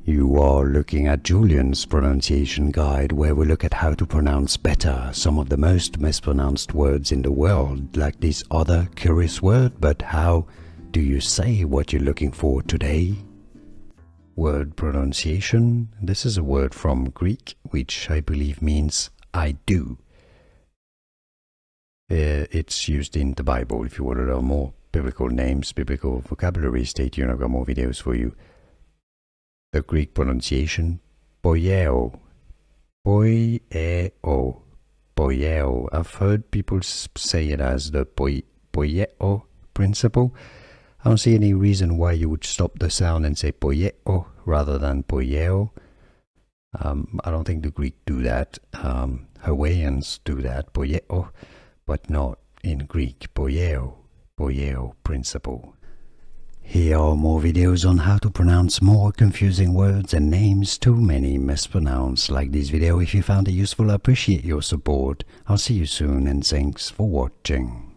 You are looking at Julian's pronunciation guide, where we look at how to pronounce better some of the most mispronounced words in the world, like this other curious word. But how do you say what you're looking for today? Word pronunciation. This is a word from Greek, which I believe means I do. It's used in the Bible. If you want to know more biblical names, biblical vocabulary, stay tuned. I've got more videos for you. The Greek pronunciation, Poieo. Poieo. Poieo. I've heard people say it as the Poieo principle. I don't see any reason why you would stop the sound and say Poieo rather than Poieo. I don't think the Greek do that. Hawaiians do that, Poieo, but not in Greek. Poieo. Poieo principle. Here are more videos on how to pronounce more confusing words and names too many mispronounced. Like this video if you found it useful. I appreciate your support. I'll see you soon and thanks for watching.